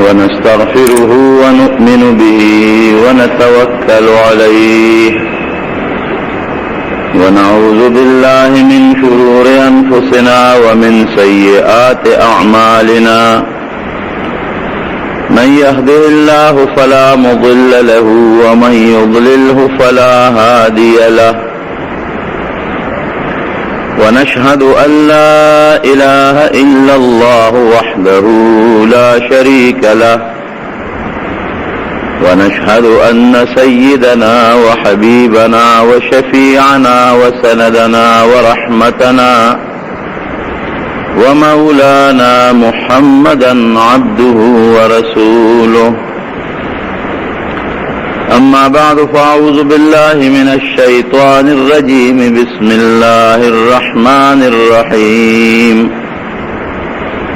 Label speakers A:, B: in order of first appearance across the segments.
A: ونستغفره ونؤمن به ونتوكل عليه ونعوذ بالله من شرور أنفسنا ومن سيئات أعمالنا من يهده الله فلا مضل له ومن يضلله فلا هادي له ونشهد أن لا إله إلا الله وحده لا شريك له ونشهد أن سيدنا وحبيبنا وشفيعنا وسندنا ورحمتنا ومولانا محمدا عبده ورسوله أما بعد فأعوذ بالله من الشيطان الرجيم بسم الله الرحمن الرحيم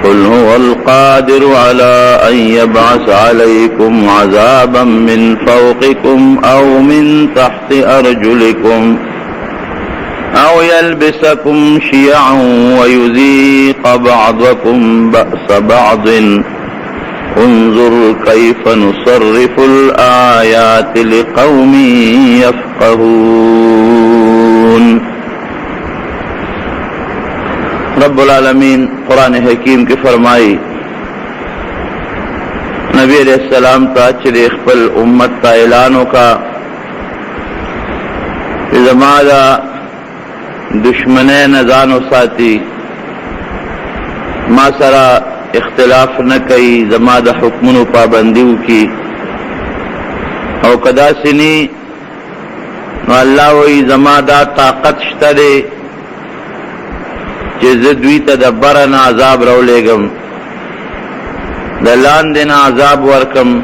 A: قل هو القادر على أن يبعث عليكم عذابا من فوقكم أو من تحت أرجلكم أو يلبسكم شيعا ويذيق بعضكم بأس بعض انظر كيف نصرف الآيات لقوم يفقهون. رب العالمین قرآن حکیم کی فرمائی نبی علیہ السلام تا چلی خپل امت تا اعلانوں کا زمادہ دشمنے نزانو ساتی ما سرا اختلاف نہ کئی زمادہ حکمن و پابندیوں کی او قدا سنی نو اللہ وی زمادہ طاقت شترے چیز دوی تدبرنا عذاب رو لےگم دلان دینا عذاب ورکم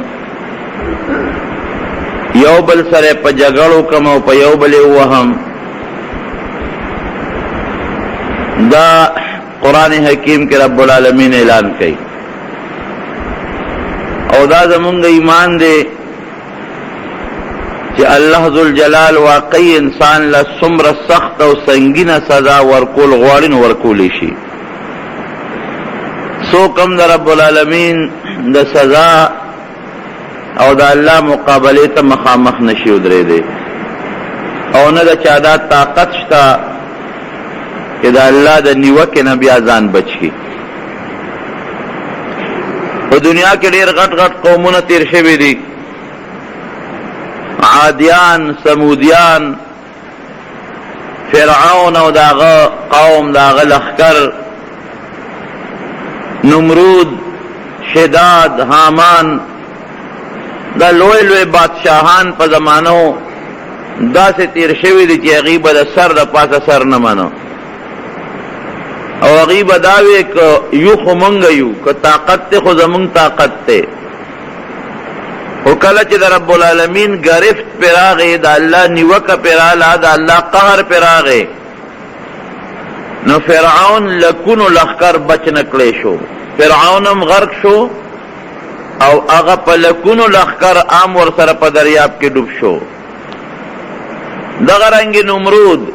A: یو بل سرے پا جگڑو کم او پا یو بلے وہم دا قرآن حکیم کے رب العالمین اعلان کئی او دا زمونگ ایمان دے کہ اللہ ذوالجلال واقعی انسان لا سمر سخت او سنگین سزا ورکول غوارن ورکولی شي سو کم دا رب العالمین دا سزا او دا اللہ مقابلے تا مخامخ نشی ادرے دے او نا دا چادا طاقت شتا کہ دا اللہ دا نیوک نبی آزان بچ کی و دنیا کے لئے غٹ غٹ قومون تیر شوی دی عادیان سمودیان فرعون او داغا قوم داغا لخکر نمرود شداد حامان دا لوئے لوئے بادشاہان پا زمانو دا سے تیر شوی دی چی اغیب دا سر دا پاسا سر نمانو او اغیب داوے کہ یو خو منگ یو کہ طاقت تے خو زمونگ طاقت تے او کله چې د رب العالمین گرفت پراغه د الله نیوکه پراله د الله قهر پراغه نو فرعون لکونو لخر بچ نکړې شو فرعونم غرق شو او هغه په لکونو لخر عام ور سره په دریاب کې ډوب شو دغه رنګ نمرود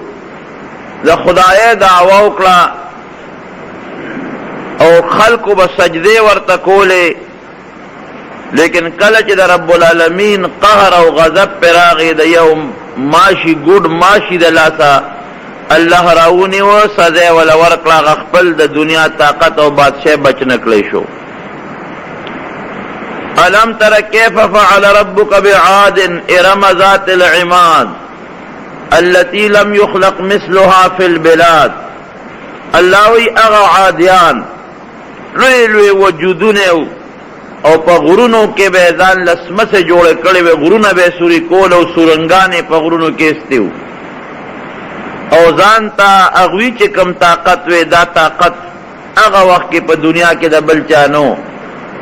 A: د خدای دعوا وکړه او خلقو به سجده ورته کوله لیکن کله چې د رب العالمین قهر او غضب پراغی د یو ماشی ګډ ماشی د لاسا الله راونی و سزا ولا ورکړه خپل د دنیا طاقت او بادشاہ بچ نکلی شو الم تر کیف فعل ربک بعاد ارم ذات العماد التي لم يخلق مثلها في البلاد الله وی اغا عادیان لوی لوی وجودونه او پا غرونو کے بیزان لسمس جوڑے کڑے وے غرونو بے سوری کول او سورنگانے پا غرونو کیستیو او زانتا اغوی چے کم طاقت وے دا طاقت اغا وقت کے پا دنیا کے دا بلچانو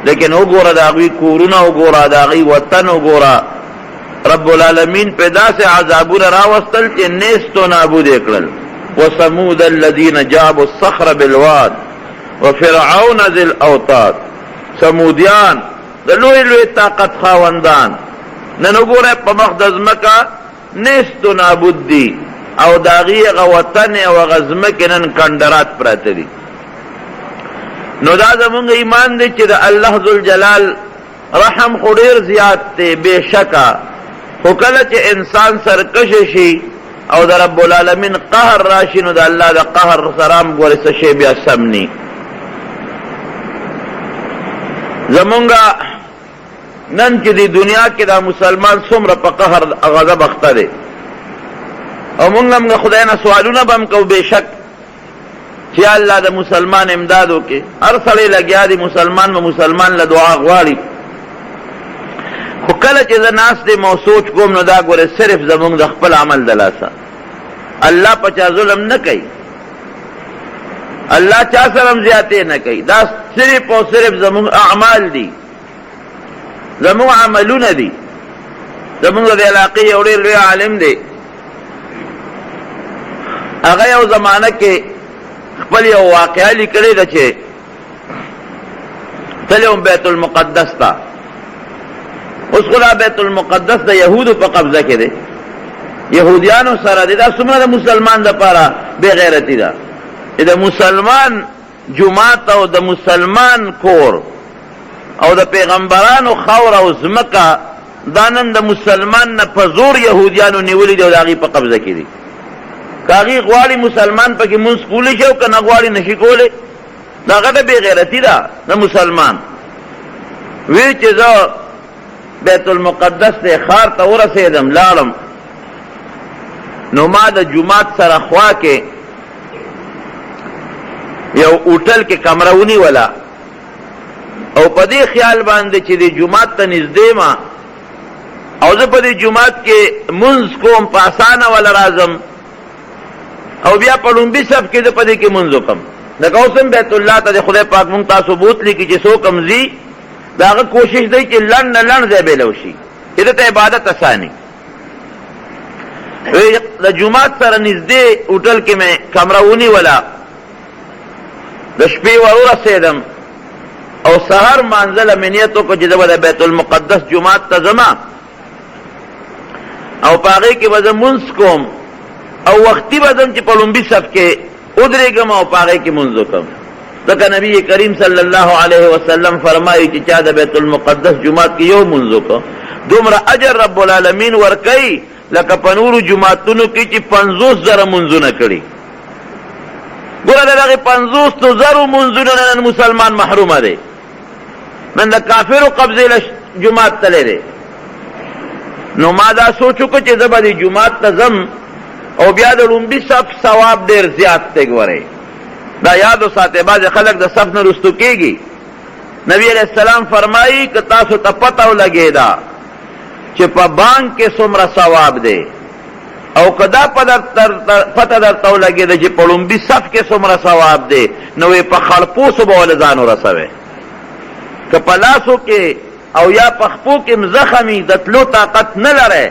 A: لیکن او گورا دا اغوی کورونا او گورا دا اغوی وطن او گورا رب العالمین پیدا سے عذابون راوستل چے نیستو نابود اکڑل وسمود الذین جابوا الصخر بالواد وفرعون ذی الاوتاد سمودیان د لوی لوی طاقت خاوندان نن وګوره په مقدس مکه نستو نابود دي او داغي غوطن او غزمه کنن کندرات پراته دي نو دا زمونږ ایمان دی چې د الله ذوالجلال رحم خو ډېر زیات دی بېشکه، خو کله چې انسان سرکشه شي او د رب العالمین قهر راشي نو د الله د قهر سره هم ګورې څه شی بیا سم ني. زمونږه نن چې د دنیا کې دا مسلمان څومره په قهر غضب اخته دی، او مونږ هم د خدای نه سوالونه به هم کوو بېشک چې الله د مسلمان امداد وکړي. هر سړی لګیا دی مسلمان به مسلمان له دعا غواړي، خو کله چې زه ناست یم او سوچ کوم نو دا ګوره صرف زمونږ د خپل عمل د لاسه. الله په چا ظلم نه کوي، الله چا سره هم زیاتې نه کوي، دا صرف او صرف زمونږ اعمال دي، زمونږ عملونه دي. زمونږ د علاقې یو ډېر لوی عالم دی، هغه یو زمانه کې خپل یو واقعه لیکلې ده چې تللی وم بیت المقدس ته. اوس خو دا بیت المقدس د یهودو په قبضه کې دی، یهودیانو سره دی. دا څومره د مسلمان دپاره بې غیرتي ده چې د مسلمان جومات او د مسلمان کور او د پیغمبرانو خاور او ځمکه دا نن د مسلمان نه په زور یهودیانو نیولي دي او د هغې په قبضه کې دي. که هغې غواړي مسلمان پکې مونځ کولی شي او که نه غواړي نشي کولی، دا غټه بې غیرتي ده د مسلمان. وی چې زه بیت المقدس ته ښار ته ورسېدم لاړم، نو ما د جومات سره خوا کې یو اوټل کې کمره ونیوله او په دې خیال باندې چې د جومات ته نږدې ما او زه په دې جومات کې مونځ کوم، په اسانه وله راځم او بیا په لومبي صف کې زه په دې کې مونځ وکړم. لکه اوس هم بیت الله ته د خدای پاک مونږ تاسو بوتلي کې چې څوک هم ځي د هغه کوشش دی چې لنډ نه لنډ ځای به لوشي، چې ده ته عبادت اساني. د جومات سره نږدې هوټل کې مې کمره ونیوله، د شپې ور ورسېدم او سهار مانځله مې نیت وکړو چې زه به د بیت المقدس جومات ته ځمه او په هغې کې به زه مونځ کوم او وختي به ځم چې په لومبي صف کې ودرېږم او په هغې کې مونځ وکړم. ځکه نبی کریم صلی الله علیه وسلم فرمایي چې چا د بیت المقدس جومات کې یو مونځ وکړو دومره اجر رب العالمین ورکوي لکه په نورو جوماتونو کې چې 50,000 مونځونه کړي. ګوره د دغې 50,000 مونځونه نن مسلمان محرومه دی، نن د کافرو قبضې له جومات تللی دی. نو ما دا سوچ وکړو چې زه به د جومات ته ځم او بیا د لومبي صف ثواب ډېر زیات دی. ګورئ دا یاد وساتئ، بعضې خلک د صف نه رستو کېږي. نبی علیہ السلام فرمایي که تاسو ته پته ولګېده چې په بانک کې څومره ثواب دی او که دا پته درته ولګېده چې په لومبي صف کې څومره ثواب دی، نو په خړپوسو به ولې ځان ورسوئ. که په لاسو کې او یا په خپو کې زخمي د تلو طاقت نه لرئ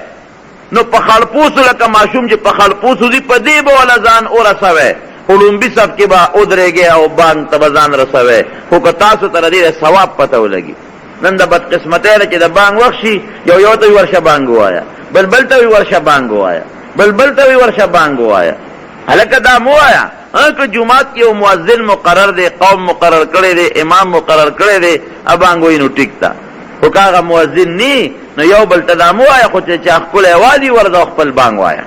A: نو په خړپوسو لکه ماشوم چې په خړپوسو دي په دې به ولې ځان ورسوئ، خو لومبي صف کې به ودرېږئ او بانک ته به ځان رسوئ. خو که تاسو ته د دې ثواب پته ولګي. نن د بدقسمتۍ نه چې د بانک وخت شي یو ته وي ورشه بانک ووایه، بل ته وي ورشه بانک ووایه، بل ته وي ورشه بانک ووایه. هلکه دا مو وایه که جومات کې یو مؤذن مقرر دی، قوم مقرر کړی دی، امام مقرر کړی دی، بانک وایي نو ټیک ده. خو که هغه مؤذن نی نو یو بل ته دا مو وایه، خو چې چا ښکلی وادي ورځه خپل بانک وایه.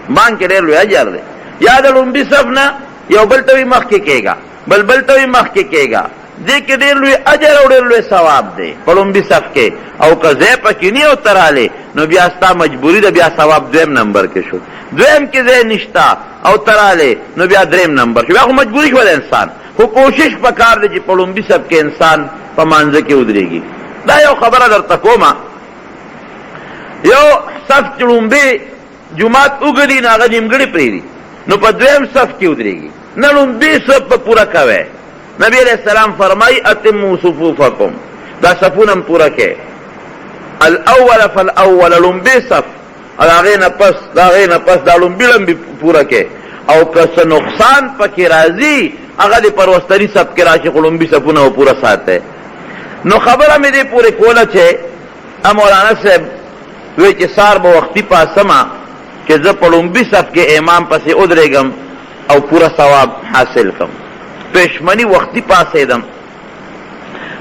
A: بانک کې ډېر لوی اجر دی. یا د لومبي صف نه یو بل ته وي مخکې کېږه، بل ته وي مخکې کېږه، دې کې ډېر لوی اجر او ډېر لوی ثواب دی په لومبي صف کې. او که ځای پکې نی او ته رالې نو بیا ستا مجبوري ده، بیا ثواب دویم نمبر کې شو. دویم کې ځای نشته او ته رالې نو بیا دریم نمبر شو، بیا خو مجبوري شوه د انسان. خو کوشش پکار دی چې په لومبي صف کې انسان په مانځه کې ودرېږي. دا یو خبره درته کومه، یو صف چې لومبي جومات اوږدي نو هغه نیمګړي پرېږدي نو په دویم صف کې ودرېږي، نه لومبي صف به پوره کوئ. نبی علیہ السلام فرمائی اتموا صفوفکم، دا صفونه پوره کې. الاول فالاول لومبي صف، هغې نه پس دا لومبي پوره کې. او که څه نقصان پکې راځي هغه د پر وروستني صف کې راشي، خو لومبي صفونه به پوره ساتئ. نو خبره مې دې پورې کوله چې مولانا صاحب وی چې سار به وختي پاسمه چې زه په لومبي صف کې امام پسې ودرېږم او پوره ثواب حاصل کړم. پېشمني وختي پاسېدم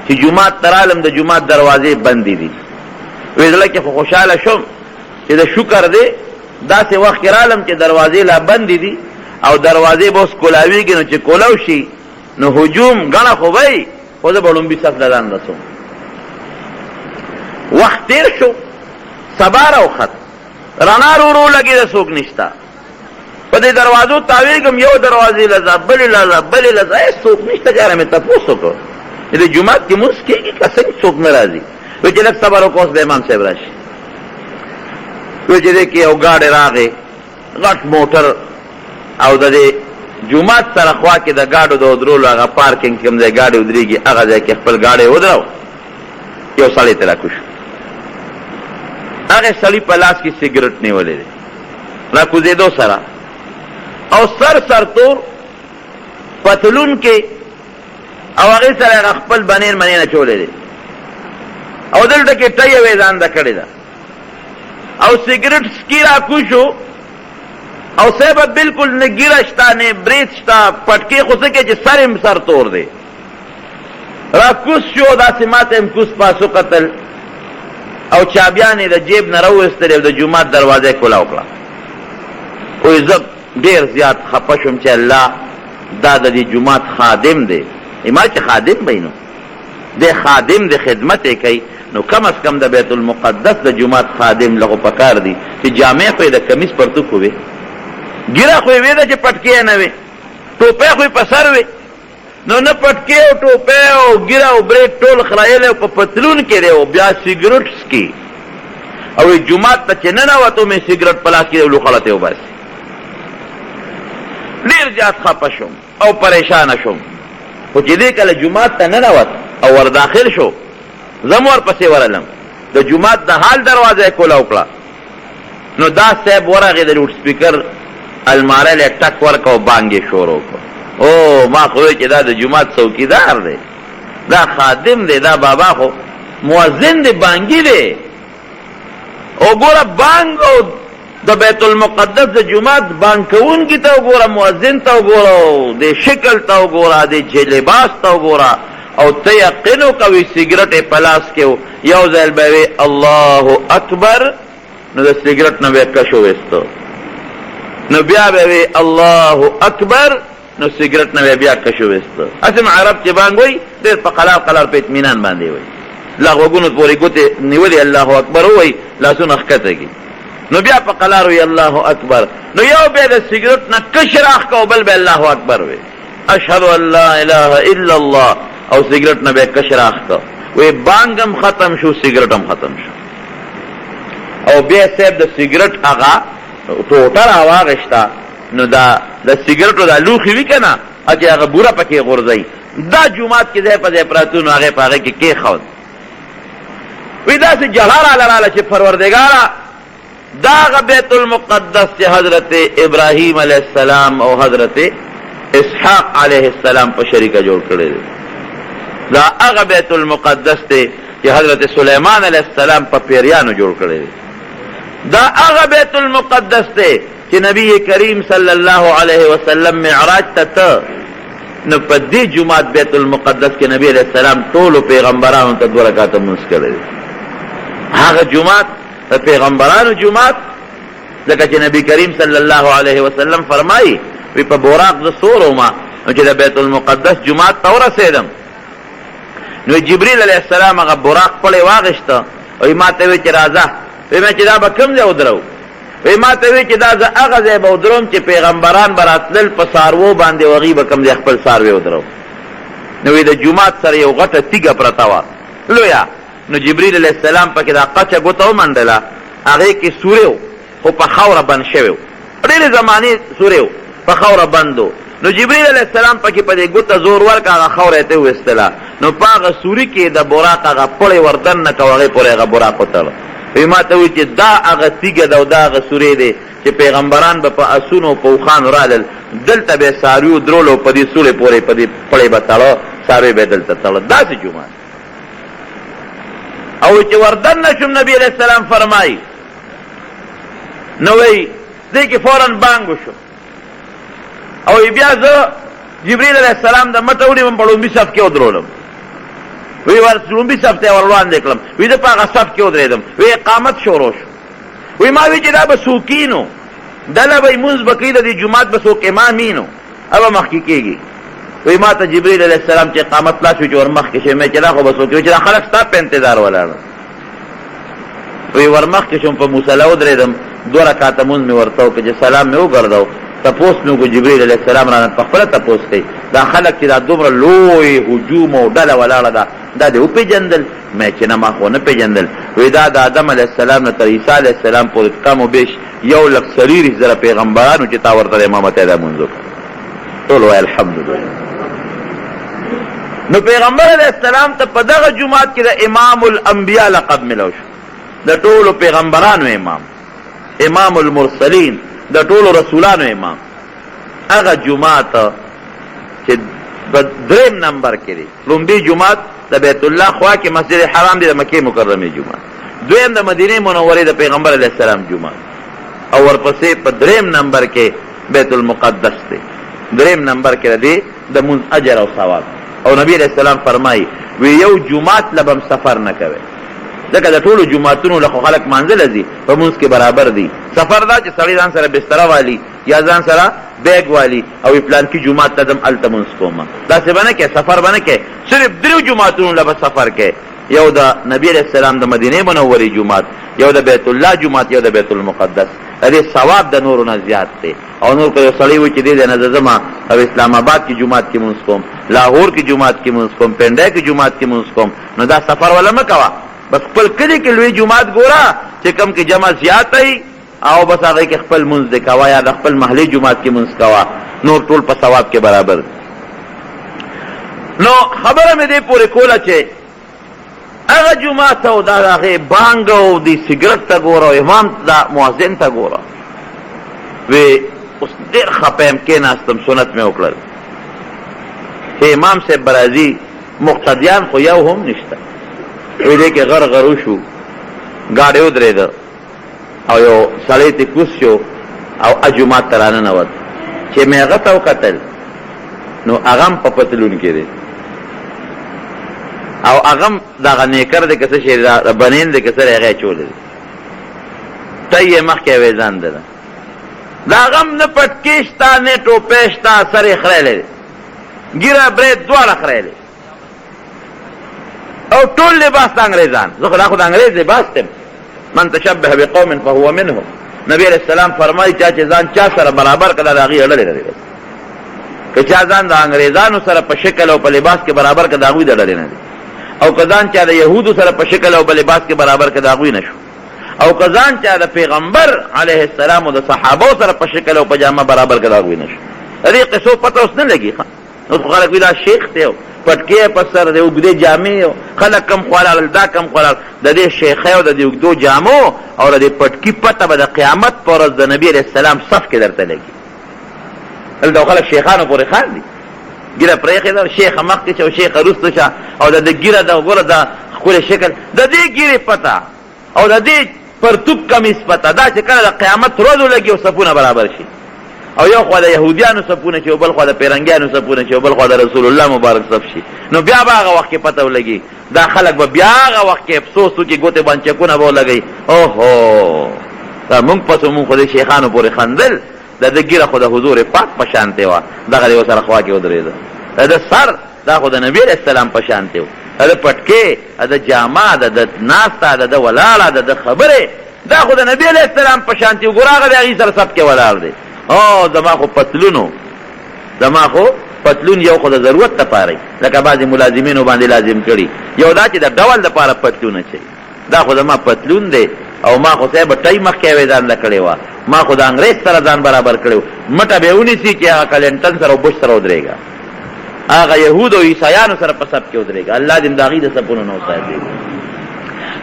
A: چې جمعات ترالم د جمعات دروازې بندې دي. وې زړه کې خو خوشحاله شوم چې د شکر دی داسې وخت کې رالم چې دروازې لا بندې دي او دروازې به اوس کولاویږي، نو چې کولاو شي نو هجوم ګڼه خو وی، خو زه به لومبي صف له ځان رسوم. وخت تیر شو، سبا راوخت، رڼا رو رو لګېده، څوک نشته. په دې دروازو تاویږم، یو دروازې لځه، بلې لځه، بلې لځه، څوک نشته. جاره مې تپوس وکړ د جومات کې مونځ کېږي که څنګه څوک نه راځي؟ وایي چې لږ صبر وکړه اوس د امام صاحب راشي. وایي چې دې کې یو ګاډی راغی، غټ موټر، او د دې جومات سره خوا کې د ګاډو د ودرولو هغه پارکینګ کوم ځای ګاډی ودرېږي هغه ځای کې خپل ګاډی ودراو. یو سړی ته راکوش، هغه سړي په لاس کې سګرټ نیولی دی، راکوزېدو سره او سر تور پتلون کې، او هغې سره هغه خپل بنین منین اچولی دی، او دلته کې ټۍ یوې ځانده کړې ده، او سګرټ سکي راکوشو، او صاحبه بالکل نه ګیره شته نه برید شته، پټکې خو څه کې چې سر هم سر تور دی. راکوس شو، داسې ماته هم کوس پاسو قتل، او چابیانې د جیب نه راوویستلې او د جومات دروازه یې کولا وکړه. وایي زه ډېر زیات خفه شوم چې الله دا د دې جومات خادم دی. ما چې خادم به نو دی خادم دی، خدمت یې کوي، نو کم از کم د بیت المقدس د جومات خادم لغو پکار دی چې جامع خو یې د کمیس پرتوک وي، ګیره خو یې وې ده چې پټکې یې نه وې، ټوپۍ خو یې په سر وې، نو نه پټکې او ټوپۍ او ګیره او بریک ټول خرایلی او په پتلون کې دی، او بیا سګرټ څکي، او جومات ته چې ننوتو مې سګرټ په لاس کې لوخړه ته وباسي. ډېر زیات خفه شوم او پریشانه شوم، خو چې دې کله جومات ته ننوت او ور داخل شو، زه م ورپسې ورغلم، د جومات د حال دروازه یې کوله وکړه، نو دا صاحب ورغې د لوډ سپیکر الماره له ټک ورکړه او بانګ یې شروع کړ. او ما خو وایي چې دا د جومات څوکیدار دی، دا خادم دی، دا بابا خو مؤذن دی، بانګي دی. او ګوره بانګ او د بیت المقدس د جومات بانګ کوونکي ته وګوره، مؤذن ته وګوره، د شکل ته وګوره، د لباس ته وګوره، او ته یقین وکوي سګرټ یې په لاس کې و، یو ځل به وي الله اکبر، نو د سګرټ نه به یې کش وویسته، نو بیا به وي الله اکبر، نو سګرټ نه بیا کش وویسته. هسې عرب چې بانګ وایي ډېر په قلار قلار په اطمینان باندې وایي، لا غوږونو پورې ګوتې نیولې الله اکبر ووایي، لاسونه ښکته کړي، نو بیا په قلار وایي الله اکبر، نو یو بیا د سګرټ نه کش راښ کو، بل به الله اکبر وایي، اشهد ان لا اله الا الله، او سګرټ نه به کش راښ کو، وایي بانګ هم ختم شو، سګرټ هم ختم شو. او بیا صاحب د سګرټ هغه ټوټه راواغېسته، نو دا د سګرټو دا لوښي وي که نه، چې هغه بوره پکې غورځوي، دا جومات کې ځای په ځای پراته نو هغې په هغې کې کېښود. وایي داسې جړه راله چې پروردګاره دا هغه بیت المقدس چې حضرت ابراهیم علیه السلام او حضرت اسحاق علیه السلام په شریکه جوړ کړی دی، دا هغه بیت المقدس دی چې حضرت سلیمان علیه السلام په پیریانو جوړ کړی دی، دا هغه بیت المقدس دی چې نبی کریم صلی الله علیه وسلم معراج ته نو په دې جومات بیت المقدس کې نبی علیه السلام ټولو پیغمبرانو ته 2 رکعاته لمونځ کړی دی. هغه جومات د پیغمبرانو جومات، لکه چې نبی کریم صلی الله علیه وسلم فرمایي وی په براق زه سور ومه، نو چې د بیت المقدس جومات ته ورسېدم، نو جبریل علیه السلام هغه براق پړې واغېسته، وی ما ته وی چې راځه، وی ما چې دا به کوم ځای ودرو، وی ما ته وی چې دا زه هغه ځای به ودروم چې پیغمبران به راتلل په څاروو باندې، و هغوی به کوم ځای خپل څاروي ودرو. نو وی د جومات سره یو غټه تیږه پرته وه لویه، نو جبریل علیه السلام پکې دا قچه ګوته ومنډله، هغې کې سورې و، خو په خاوره بند شوی و، ډېرې زمانې سورې و، په خاوره بند و، نو جبریل علیه السلام پکې په دې ګوته زور ورکړه، هغه خاوره یې ته وویستله، نو په هغه سوري کې د براق هغه پړې ور دننه کړه، هغې پورې هغه براق وتړه. وی ما ته وایي چې دا هغه تیږه ده او دا هغه سورې دی چې پیغمبران به په اسونو او په اوښانو رالل، دلته به یې څاروي ودرولو، په دې سورې پورې په دې پړې به تړه، څاروي به یې دلته تړه، داسې جومات. او چې وردننه شوم نبی علیه السلام فرمایي، نو وایي دې کې فوراً بانګ وشو، او بیا زه جبریل علیه السلام د مټه وړي په لومبي صف کې ودرولم، وی لومبي صف ته ور وړاندې کړم، وی زه په هغه صف کې ودرېدم، وی اقامت شروع شو. وی ما وی چې دا به څوکینو دله به یې مونځ به کوي، د دې جومات به څوک امامینو هغه مخکې کېږي. وی ما ته جبریل علیه السلام چې اقامت لا شو چې ور مخکې شوی، مې چې دا خو به څوک وي چې دا خلک ستا په انتظار ولاړه. وی ور مخکې شوم، په مصلی ودرېدم، 2 رکعاته مونځ مې ورته وکړ چې سلام مې وګرځاو. تپوس مې وکړو جبریل علیه السلام رانه په خپله تپوس کوي دا خلک چې دا دومره لوی هجوم او ډله ولاړه ده دا دې وپېژندل؟ مې چې نه ما خو نه پېژندل. وی دا د آدم علیه السلام نه تر عیسی علیه السلام پورې کم و بیش 1,40,000 پیغمبرانو چې تا ورته امامت دا مونځ وکړ. ټول وایي الحمدلله. نو پیغمبر علیه السلام ته په دغه جومات کې د امام الانبیا لقب ملو شو، د ټولو پیغمبرانو امام، امام المرسلین، د ټولو رسولانو امام. هغه جومات چې په 3 نمبر کې دی، لومبي جومات د بیت الله خوا کې مسجد حرام دی، د مکې مکرمې جومات. دویم د مدینې منورې د پیغمبر علیه السلام جومات، او ورپسې په 3 نمبر کې بیت المقدس دی. 3 نمبر کې دی د مونځ اجر او ثواب. او نبی علیہ السلام فرمایي وی یو جومات لبم سفر نه کوي، ځکه د ټولو جوماتونو له خلک منزل ځي په مونځ کې برابر دي. سفر دا چې سړی ځان سره بستره والی یا ځان سره بیگ والی او پلان کې جومات ته ځم هلته مونځ کوم، داسې به نه کوې، سفر به نه کوې. صرف 3 جوماتونو له به سفر کوې، یو د نبی علیہ السلام د مدینې منورې جومات، یو د بیت الله جومات، یو د بیت المقدس. دې ثواب د نورو نه زیات دی. او نور که یو سړی وي چې دې نه زه ځم او اسلام آباد کې جومات کې مونځ کوم، لاهور کې جومات کې مونځ کوم، پنډۍ کې جومات کې مونځ کوم، نو دا سفر ولا مه کوه. بس خپل کلي کې لوی جومات ګوره چې کم کې جمع زیات وي، او بس هغې کې خپل مونځ دې کوه، یا د خپل محلي جومات کې مونځ کوه، نور ټول په ثواب کې برابر. نو خبره مې دې پورې کوله چې هغه جومات او دا هغې بانګ او دې سګرټ ته ګوره، او امام دا مؤذن ته ګوره. وی اوس ډېر خفه یم، کېناستم، سنت مې وکړل چې امام صاحب به راځي، مقتدیان خو یو هم نشته. وی دې کې غر غر وشو، ګاډی ودرېده او یو سړی ترې کوز شو او جومات ته راننوت. چې مې هغه ته وکتل نو هغه هم په پتلون کې دی، او هغه هم دغه نیکر دی که څه شی د بنین دی که څه دی، هغه یې چولی دی، تی یې مخکې ویزان دی. د هغه هم نه پټکي شته نه ټوپی شته، سر یې خریلی دی، ګیره برید دواړه خریلی، او ټول لباس د انګریزان. زه خو دا خو د انګریز لباس یم، من تشبه بقوم فهو منهم. نبی علیہ السلام فرمایي چا چې ځان چا سره برابر کړه د هغې ډلې نه دی. که چا ځان د انګریزانو سره په شکل او په لباس کې برابر کړه د هغوی د ډلې نه دی، او که ځان چا د یهودو سره په شکل او په لباس کې برابر کړه د هغوی نه شو، او که ځان چا د پیغمبر علیه السلام او د صحابو سره په شکل او په جامه برابر کړه د هغوی نه شو. د دې قصو پته اوس نه لګي. نو خلک وایي دا شیخ دی، پټکې په سر دی، اوږدې جامې، خلک کم خوا لاړل، دا کم خوا لاړل. د دې شیخۍ او د دې اوږدو جامو او د دې پټکي پته به د قیامت په ورځ د نبي علیه السلام صف کې درته لګي. دلته خلک شیخانو پورې خاندي، ګیره پرېښې ده، شیخه مخکې شه او شیخه وروسته شه، او د دې ګیره د ګوره د ښکلې شکل د دې ګیرې پته او د دې پرتوب کمیس پته دا چې کله د قیامت ورځ ولګي او صفونه برابر شي، او یو خوا د یهودیانو صفونه شي، او بل خوا د پیرنګیانو صفونه شي، او بل خوا د رسول الله مبارک صف شي، نو بیا به هغه وخت کې پته ولګي. دا خلک به بیا هغه وخت کې افسوس وکړي، ګوتې باندې چکونه به ولګوي، اوهو دا مونږ پسو مونږ خو د شیخانو پورې خندل، د ده ګیره خو د حضور پاک په شانتې وه، دغه دې ورسره خوا کې ودرېده. د ده سر دا خو د نبي علیه السلام په شانتې و، د ده پټکې، د ده جامه، د ده ناسته، د ده ولاړه، د ده خبرې، دا خو د نبي علیه السلام په شانتې و. ګوره هغه د هغې سره صف کې ولاړ دی. او زما خو پتلونو، زما خو پتلون یو خو د ضرورت دپاره لکه بعضې ملازمینو باندې لازم کړي، یو دا چې د ډول دپاره پتلون اچوي، دا خو زما پتلون دی. او ما خو صاحب ټۍ مخکې یوې ځان له کړې وه، ما خو د انګریز سره ځان برابر کړی و، مټه به یې ونیسي چې هغه کلینټن سره او بش سره ودرېږه، هغه یهود او عیسایانو سره په صف کې ودرېږه. الله دې د هغې د صفونو نه وساتي.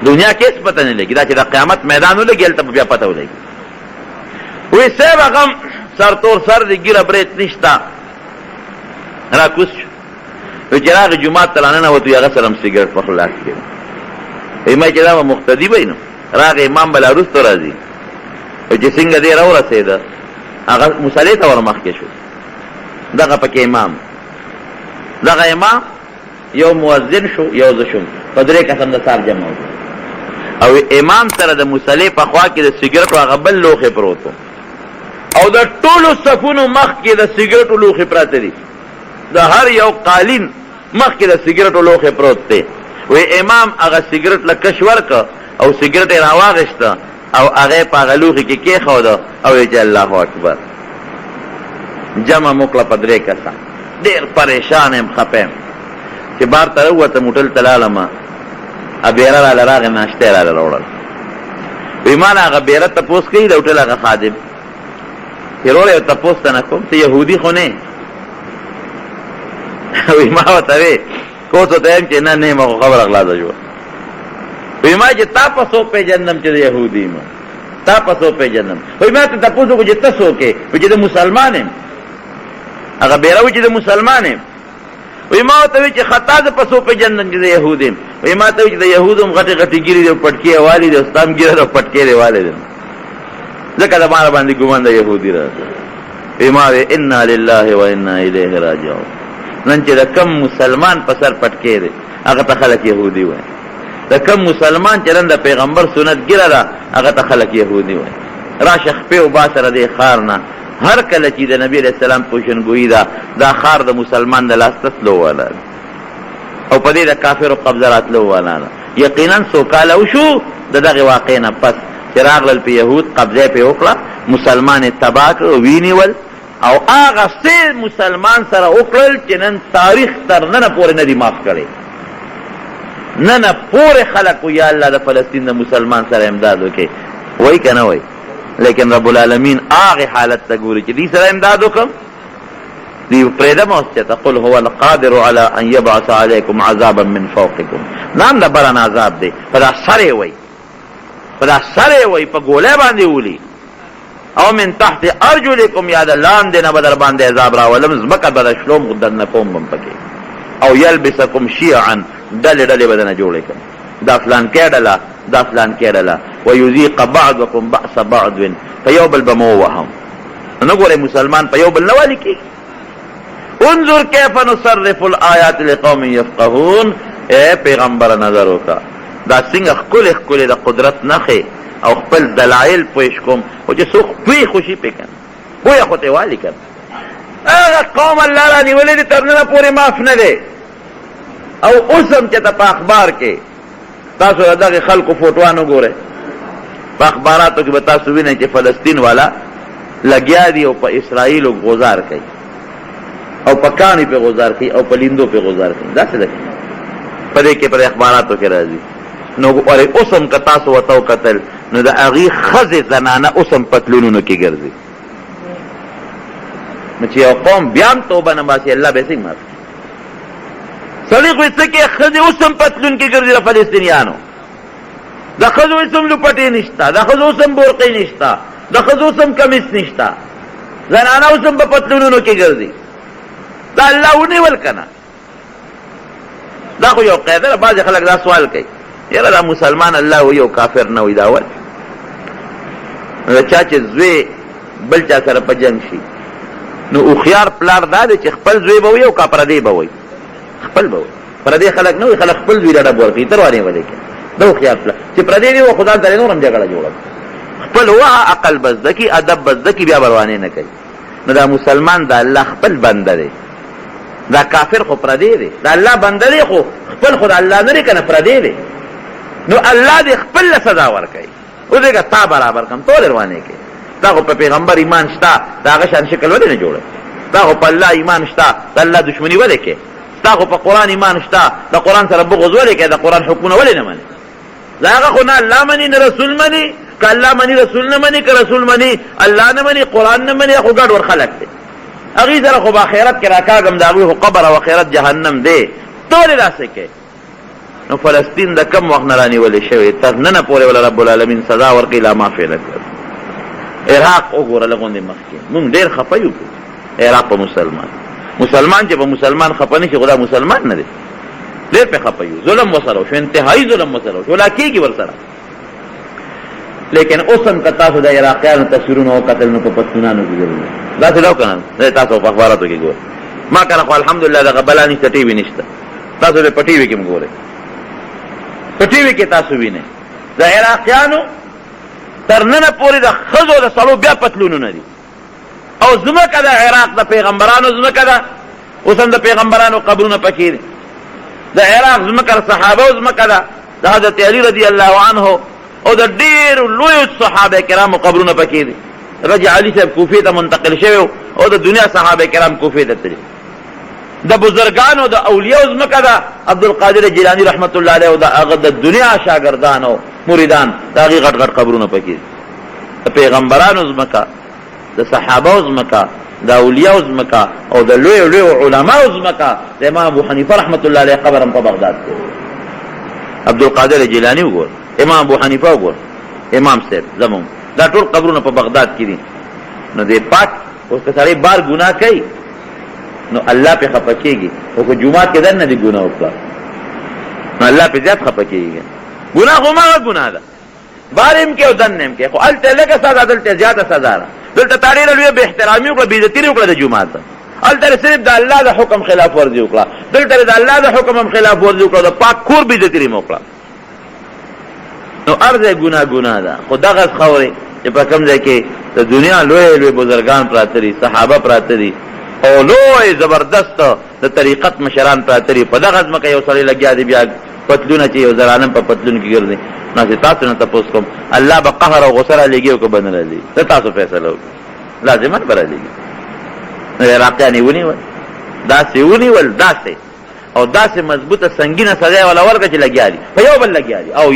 A: دنیا کې هېڅ پته نه لګي، دا چې د قیامت میدان ولګي هلته به بیا پته ولګي. وی صاحب هغه سرتور سر دی، ګیره برېت نشته، را کوز شو. وی چې راغې جومات ته راننوت، وي هغه سره هم سګرټ په خلاص کې وی ما چې دا به مقتدي وی نو راغې امام به لا وروسته راځي. وی چې څنګه دی راورسېده، هغه مصلې ته ور مخکې شو، دغه پکې امام یو مؤذن شو یو زه شوم په 3 کسان د سار جمع او امام سره د مصلی په خوا کې د سیګریټو هغه بل لوښی پروت او د ټولو صفونو مخ کې د سیګریټو لوښي پراته دي د هر یو قالین مخ کې د سیګریټو لوښی پروت دی وی امام هغه سیګریټ له کش ورکړه او سیګریټ یې راواغېسته او هغه په هغه لوښي کې کېښوده او یې چې الله اکبر جمع موکړه په 3 کسان ډېر پریشان یم خفه یم چې بار ته راووتم هوټل ته لالمه بیره راله راغې ناشته یې راله راوړل وی ما نه هغه بیره تپوس کوي د هوټل هغه خادم چې وروره یو تپوس ته نه کوم ته یهودي خو نه وی ما ورته وې کوڅو ته یم چې نه نه ما خو خبره خلاصه شوه وی ما چې تا په څو پېژندم چې د یهودي یم تا په څو پېژندم وی ما ته تپوس وکړو چې ته څوک یې وی چې د مسلمان یم هغه بیره وی چې د مسلمان یم وی ما ورته وی چې خطا زه په څو پېژندم چې د یهودي یم وی ما ته وی چې د یهودو هم غټې غټې ګیرې دي او پټکې یې والي دي او ستا هم ګیره ده او پټکې دې والي دي ځکه د ما باندې ګمان د یهودي راځي وی ما وی انا لله و انا الیه راجعون نن چې د کم مسلمان په سر پټکې دی هغه ته خلک یهودي وایي د کم مسلمان چې نن د پیغمبر سنت ګیره ده هغه ته خلک یهودي وایي راشه خپې وباسه د دې ښار نه هر کله چې د نبی علیه السلام پوشنګویي ده دا ښار د مسلمان د لاس ته تلو والا ده او په دې د کافرو قبضه راتلو والا ده یقینا څو کاله وشو د دغې واقعې نه پس چې راغلل په یهود قبضه پې وکړه مسلمان یې تباه کړ وینیول او هغه څه مسلمان سره وکړل چې نن تاریخ تر ننه پورې نه دي معاف کړی ننه پورې خلک یا الله د فلسطین د مسلمان سره امداد وکړي وایي که نه وایي لیکن رب العالمین هغې حالت ته ګوري چې دې سره امداد وکړم دی پرېږدم اوس چې ته قل هو القادر على ان یبعث علیکم عذابا من فوقکم نام د برن عذاب دی په دا سر یې وایي په دا سر یې وایي په ګولی باندې ولي او من تحت ارجلکم یا د لاندې نه به در باندې عذاب راولم ځمکه به درشلوم خو درنه کوم بم پکې او یلبسکم شیعا ډلې ډلې به درنه جوړې کړم دا فلان کې ډله دا فلان کې ډله ویذیق بعضکم بأس بعض په یو بل به مو ووهم نه ګورئ مسلمان په یو بل نه والي کېږي انظر کیف نصرف الآیات لقوم یفقهون اے پیغمبر نظر وکړه دا څنګه ښکلې ښکلې د قدرت نښې او خپل دلایل پوښ کوم خو چې څوک پوی خوشي پې کنه پویه خو ته والي کنه هغه قوم الله را نیولې دي تر ننه پورې معاف نه دی او اوس هم چې ته په اخبار کې تاسو د دغې خلکو فوټوان وګورئ په اخباراتو کې به تاسو وینئ چې فلسطین والا لګیا دي او په اسرائیلو غوزار کوي او په کاڼي پې غوزار کوي او په لیندو پې غوزار کوي داسې ده په دې کې پر اخباراتو کې راځي نو ګورئ اوس هم که تاسو ورته وکتل نو د هغې ښځې زنانه اوس هم پتلونونو کې ګرځي نو چې یو قوم بیا هم توبه نه باسي الله به یې څنګه معاف کړي سړي خو یې څه کې ښځې اوس هم پتلون کې ګرځي د فلسطینیانو د ښځو اوس هم لوپټې نشته د ښځو اوس هم بورقې نشته د ښځو اوس هم کمیس نشته زنانه اوس هم په پتلونونو کې ګرځي دا الله ونیول که نه دا خو یو قاعده ده بعضې خلک دا سوال کوي یاره دا مسلمان الله وي او کافر نه وي دا ولې نو چا چې زوی بل چا سره په جنګ شي نو هوښیار پلار دا دی چې خپل زوی به وي او کا پردی به وي خپل به وي پردی خلک نه وي خلک خپل زوی ډډه ورکوي تر وانې ولې کې دا هوښیار پلار چې پردی دی و خدا سره نور هم جګړه جوړه خپل وه عقل به زده کي ادب به زده کي بیا به روانې نه کوي نو دا مسلمان د الله خپل بنده دی دا کافر خو پردی دی دا الله بنده دی خو خپل خو د الله نه دی که نه پردی دی نو الله دې خپل له سزا ورکوي اوس دې که تا برابر کړم ټول روانې کې دا خو په پیغمبر ایمان شته د هغه شان شکل ولې نه جوړوي دا خو په الله ایمان شته د الله دشمني ولې کوي ستا خو په قرآن ایمان شته د قرآن سره بغض ولې کوي د قرآن حکمونه ولې نه مني دا هغه خو نه الله مني نه رسول مني که الله مني رسول نه مني که رسول مني الله نه مني قرآن نه مني خو ګډ ور خلک دی هغې سره خو به آخرت کې راکاږم د هغوی خو قبر او آخرت جهنم دی ټولې داسې کوي نو فلسطین د کم وخت نه رانیولې شوې تر ننه پورې وله رب العالمین سزا ورکړي لا معاف یې نه کړ عراق وګوره لغوندې مخکې مونږ ډېر خفه یو عراق په مسلمان چې په مسلمان خفه نه شي خو دا مسلمان نه دی ډېر پې خفه یو ظلم ورسره وشو انتهایي ظلم ورسره وشو لا کېږي ورسره لیکن اوس هم که تاسو د عراقیانو تصویرونه وکتل نو په پښتونانو کې ګرځي داسې نه و که نه تاسو په اخباراتو کې ګورئ ما کنه خو الحمدلله دغه بلا نشته ټي وي نشته تاسو دې په ټي وي کې وګورئ، په ټي وي کې تاسو وینئ د عراقیانو تر ننه پورې د ښځو د سړو بیا پتلونونه دي، او ځمکه د عراق د پیغمبرانو ځمکه ده، اوس هم د پیغمبرانو قبرونه پکې دي. د عراق ځمکه د صحابو ځمکه ده، د حضرت علی رضی الله عنه او د ډېرو لویو صحابه کرامو قبرونه پکې دي. رضی علي صاحب کوفې ته منتقل شوی او د دنیا صحابه کرام کوفې ته تللي. د بزرګانو د اولیاء ځمکه ده، عبدالقادر جیلانی رحمت الله علیه او د هغه د دنیا شاګردان او مریدان د هغې غټ غټ قبرونه پکې دي. د پیغمبرانو ځمکه، د صحابو ځمکه، د اولیاء ځمکه او د لویو لویو علماو ځمکه. د امام ابو حنیفه رحمت الله علیه قبر هم په بغداد کې. عبدالقادر جیلانی وګور، امام ابو حنیفه وګور، امام صاحب زمون، دا ټول قبرونه په بغداد کې دي. نو دې پاک اوس که سړی بار ګناه کوي نو الله پې خفه کېږي، خو که جومات کې دننه دې ګناه وکړه نو الله پې زیات خفه کېږي. ګناه خو هماغه ګناه ده، بار هم کې او دننه هم کې، خو هلته لږه سزا، دلته زیاته سزا ده. دلته تا ډېره لویه بې احترامي وکړه، بې عزتي وکړه د جومات، هلته صرف د الله د حکم خلاف ورزي وکړه، دلته د الله د حکم هم خلاف ورزي وکړه، د پاک کور بې عزتي مې وکړه. نو هر ځای ګناه ده. خو دغه خاورې چې په کوم ځای کې د دنیا لوی لوی بزرګان پراته دي، صحابه پراته دي او لوی زبردست د طریقت مشران پراته دي، په دغه ځمکه یو سړی لګیا دی بیا پتلونه چې یو زرانم په پتلون کې ګرځي. نو چې تاسو نه تپوس کوم الله به قهر او غصه رالیږي او که به نه رالیږي، ته تاسو فیصله وکړئ، لازمن به رالیږي. نو عراقیان یې ونیول، داسې ونیول، داسې او داسې مضبوطه سنګینه سزا یې ولا ورکړه چې لګیا دي په یو بل لګیا دي. او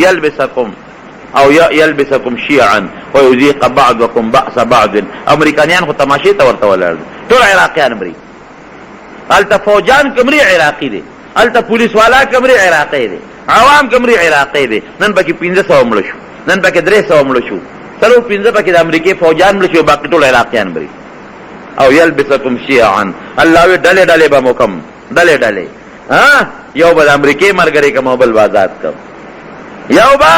A: یلبسکم شیعا ویذیق بعضکم بأس بعض. امریکایان خو تماشې ته ورته ولاړ دي، ټول عراقیان مري، هلته فوجان کمري عراقي دي، هلته پولیس والا کمري عراقي دي، عوام کمري عراقي دي. نن پکې 1500 مړه شو، نن پکې 300 مړه شو، 15 پکې د امریکې فوجان مړه شو، باقي ټول عراقیان مري. او یلبسکم شیعا، الله وی ډلې ډلې به مکم، ډلې ډلې، یو به د امریکې ملګری کم او بل به آزاد کم، یو به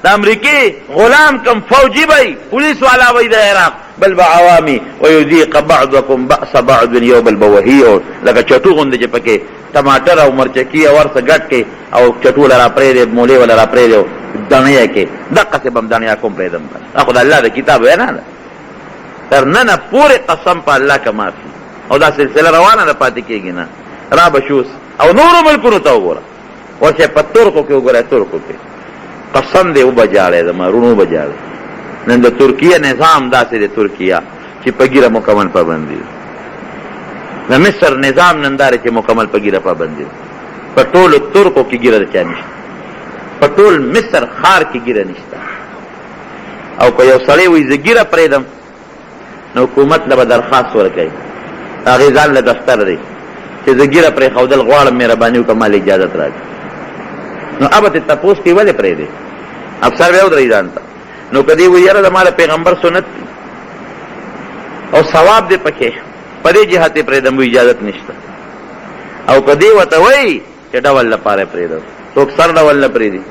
A: د امریکې غلام کم، فوجي بی، پولیس والا بی د عراق، بل به عوامي. ویذیق بعضکم بأس بعض، یو بل به وهي او لکه چټو غوندې چې پکې ټماټر او مرچکي او ورسه ګډ کې او چټو لرا پرېږدې، مولې ولا را پرېږدې، دڼیا کې دقسې به هم دڼیا کوم پرېږدم. دا خو د الله د کتاب وینا ده، تر ننه پورې قسم په الله که معافي، او دا سلسله روانه ده، پاتې کېږي نه. را به شوس او نورو ملکونو ته وګوره، ورشه په ترکو کې وګوره، ترکو کې قسم دی وبجاړی زما رونو وبجاړی. نن د ترکیه نظام داسې دی، ترکیه چې په ګیره مکمل پابندي، د مصر نظام نن دا چې مکمل په ګیره پابندي، په ټولو ترکو کې ګیره د چا نشته، په ټول مصر ښار کې ګیره نشته. او که یو سړی وایي زه ګیره پرېږدم نو حکومت له به درخواست ورکوي، هغې ځان له دفتر دی چې زه ګیره پرېښودل غواړم، مهرباني وکړه مال اجازت راکړي. نو ابه ته تپوس کې ولې پرېږدې، افسر به ودرېږي ځان ته. نو که دې وایي یاره زما د پیغمبر سنت دی او ثواب دی پکې، په دې جهت یې پرېږدم، اجازت نشته. او که دې ورته وایي چې ډول لپاره یې پرېږدم، څوک سر ډول نه پرېږدي،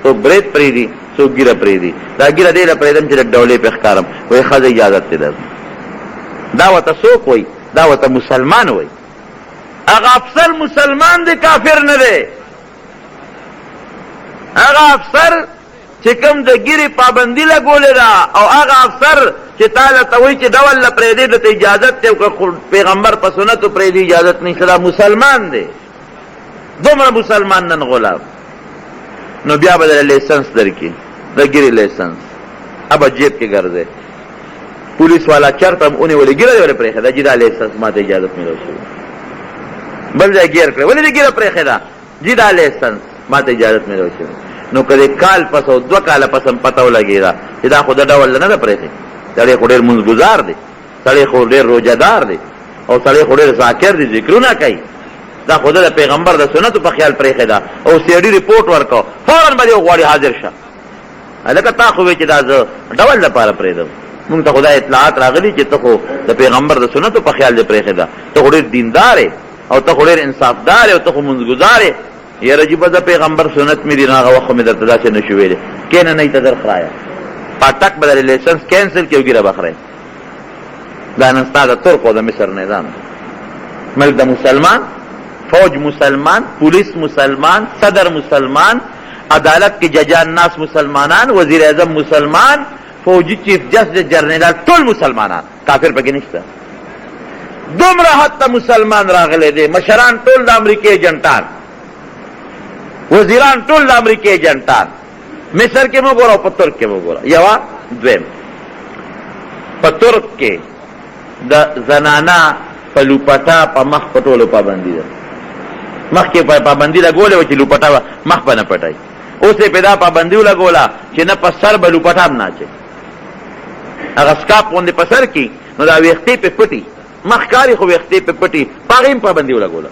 A: څوک برید پرېږدي، څوک ګیره پرېږدي. دا ګیره دې له پرېږدم چې لږ ډولې پې ښکارم، وایي ښځه اجازت دې درکړم. دا ورته څوک وایي؟ دا ورته مسلمان وایي. هغه افسر مسلمان دی، کافر نه دی. هغه افسر چې کوم د ګیرې پابندي لګولې ده، او هغه افسر چې تا له وایي چې ډول له پرېږدې درته اجازت دی، او پیغمبر په سنتو پرېږدي اجازت نشته، دا مسلمان دی. دومره مسلمان نن غلام. نو بیا به دله لیسنس درکړي، د ګیرې لیسنس، ابه جیب کې ګرځې. پولیس والا چرته هم ونیولې، ګیره دې ولې پرېښې ده؟ جي دا لیسنس ما ته اجازت میلو شوې. بل ځای ګیر کړی، ولې دې ګیره پرېښې ده؟ جي دا لیسنس ما ته اجازت میلو شوې. نو که دې کال پس او 2 کاله پس هم پته ولګېده چې دا خو د ډول نه ده پرېښې، سړی خو ډېر مونځګزار دی، سړی خو ډېر روجهدار دی، او سړی خو ډېر ذاکر دی، ذکرونه کوي، دا خو د پیغمبر د سنتو په خیال پرېښې ده. او سیډي رپورټ ورکړو، فوراً به دې وغواړي حاضر شه. هلکه تا خو وایې چې دا زه ډول لپاره پرېږدم، مونږ ته خو دا اطلاعات راغلي چې ته خو د پیغمبر د سنتو په خیال دې پرېښې ده، ته خو ډېر دیندار یې، او ته خو ډېر انصافدار یې، او ته خو مونځګزار یې. یاره جي به د پیغمبر سنت مې دي، نو هغه وخت خو مې درته داسې نه شو ویلې. کښېنه نه یې ته در خرايه، پاټک به د لیسنس کینسل کړي او ګیره به خرئ. دا نن ستا د ترک او د مصر نظام، ملک د مسلمان، فوج مسلمان، پولیس مسلمان، صدر مسلمان، عدالت کے ججان ناس مسلمانان، وزیر اعظم مسلمان، فوجی چیف جسٹس جنرل ټول مسلمانان، کافر پکې نشته. دومره حد ته مسلمان راغلی دی، مشران ټول د امریکې ایجنټان، وزیران ټول د امریکې ایجنټان. مصر کې مو ګوره او په ترک کې مو ګوره. یوه دویم، په ترک کې د زنانا په لوپټا په مخ په ټولو پابندي ده. مخکې په پابندي لګولې وه چې لوپټا مخ به نه پټوي، اوس یې په دا پابندي ولګوله چې نه په سر به لوپټا هم نه اچوي، هغه سکاپ غوندې په سر کې، نو دا ویښتې پې پټي، مخ کاري خو ویښتې پې پټي، په هغې هم پابندي ولګوله.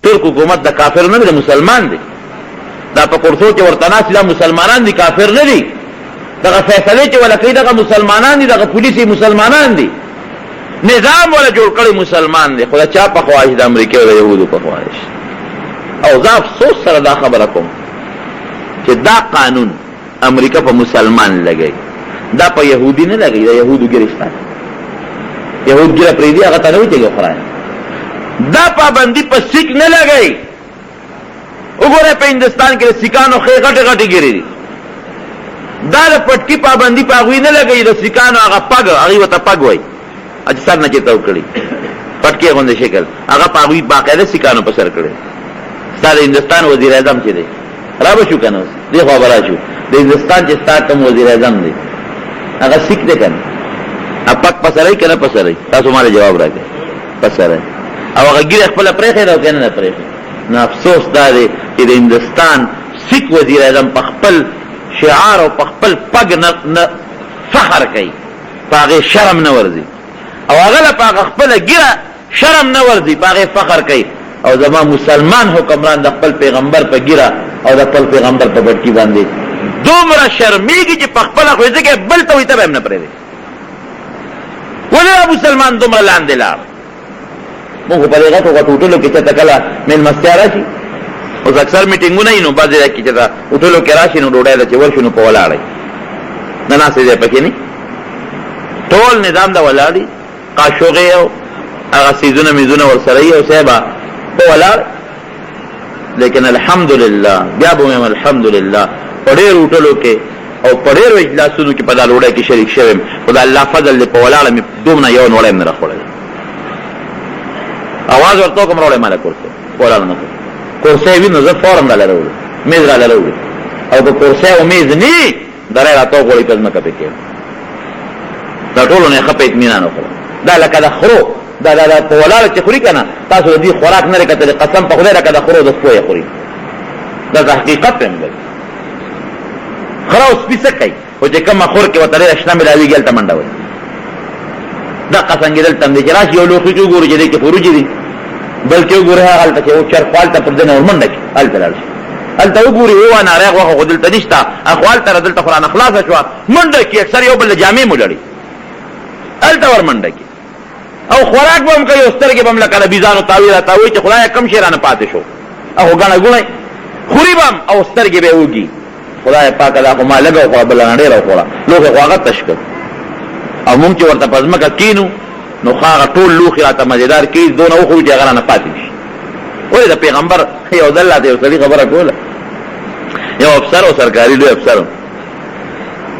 A: ترک حکومت د کافر نه دی، د مسلمان دی. دا په کورسو کې ورته ناست دا مسلمانان دي، کافر نه دي. دغه فیصلې چې ولا کوي دغه مسلمانان دي، دغه پولیس مسلمانان دي، نظام ولا جوړ کړی مسلمان دی، خو د چا په خواهش؟ د امریکې او د یهودو په خواهش. او زه افسوس سره دا خبره کوم چې دا قانون امریکا په مسلمان لګوي، دا په یهودي نه لګوي. د یهودو ګیره شته، یهود ګیره پرېږدي، هغه ته نه وایي چې خورای. دا پابندي په سیک نه لګوي. وګوره په هندوستان کې د سیکانو ښې غټې غټې ګیرې دي، دا د پټکي پابندي په هغوی نه لګوي. د سیکانو هغه پګ، هغوی ورته پګ وایي، چې سر نه چې تو کړي پټکي غوندې شکل، هغه په هغوی باقاعده سیکانو په سر کړی. ستا د هندوستان وزیر اعظم چې دی را به شو که نه؟ اوس دې خوا به را شو. د هندوستان چې ستا کوم وزیر اعظم دی هغه سیک دی که نه؟ پک په سرای که نه په سرای؟ تاسو ماله جواب راکړئ. په سرای. او هغه ګیره خپله پرېښې ده او که نه ده پرېښې؟ نو افسوس دا دی چې د هندوستان سیک وزیر اعظم په خپل شعار او په خپل پګ نه فخر کوي، په هغې شرم نه ورځي، او هغه له په هغه خپله ګیره شرم نه ورځي، په هغې فخر کوي. او زما مسلمان حکمران د خپل پیغمبر په ګیره او د خپل پیغمبر په بټکي باندې دومره شرمېږي چې په خپله خو یې ځکه بل ته وایي ته به هم نه پرېږدي. ولې مسلمان دومره لاندې لاړ؟ موږ په دې غټو غټو هوټلو کې چېرته کله مېلمستیا راشي، اوس اکثر میټینګونه وي، نو بعضې ځای کې چېرته هوټلو کې راشي نو ډوډۍ ده چې ورشو نو په ولاړی د ناستې ځای پکې نه، ټول نظام د ولاړ دي، قاشوغې او هغه څیزونه میزونه ورسره وي او صاحبه په ولاړ. لیکن الحمدلله، بیا به وایم الحمدلله، په ډېرو هوټلو کې او په ډېرو اجلاسونو کې په دا ډوډۍ کې شریک شوی یم، خو د الله فضل دی، په ولاړه مې دومره یو نوړی هم نه راخوړلی. اواز ورته وکړم راوړی ماله کورسۍ، په ولاړه نه کړم. کورسۍ وي نو زه فورم راله راوړم، میز راله راوړي، او که کورسۍ او میز نه وي دری راته وغوړي په ځمکه پکې دا ټولو نه یې ښه په اطمینان وخوړه. دا لکه د خرو دا په ولاړه چې خوري که نه، تاسو د دې خوراک نه لرې کتلی، قسم په خدای لکه د خرو د سپو یې خوري. دا د حقیقت هم دی. خره او سپي څه کوي؟ خو چې کومه خور کې ورته ډېره شنه ملاوېږي هلته منډه وایي. دقه څنګې دلته هم دی چې راشي یو لوښي کې وګورو چې دی کې فروجې دي، بلکې وګورئ هغه هلته چې چرخ هلته پر دنه ورمنډه کړي، هلته لاړ شي، هلته وګوري هو ناریغ غوښه خو دلته نشته، خو هلته را دلته قرآن خلاصه شوه، منډه کړي، اکثر یو بل له جامې مو لړي، هلته ورمنډه کړي. او خوراک به هم کوي، او سترګې به هم لکه د بیزانو تاوي را تاوي چې خدایه کم شی رانه پاتې شو، او ګڼه ګوڼه خوري به هم او سترګې به یې وږي، خدای پاکه دا خو ما لږه وخوړه بله نه ډېره وخوړه، لوښی خو هغه تش کړ. او مونږ چې ورته په ځمکه کښېنو نو خو هغه ټول لوښي راته مزېدار کېږي، دونه وخورو چې هغه رانه پاتې شي. ولې د پیغمبر یو ځل راته یو سړي خبره کوله، یو افسر او سرکاري لوی افسر و،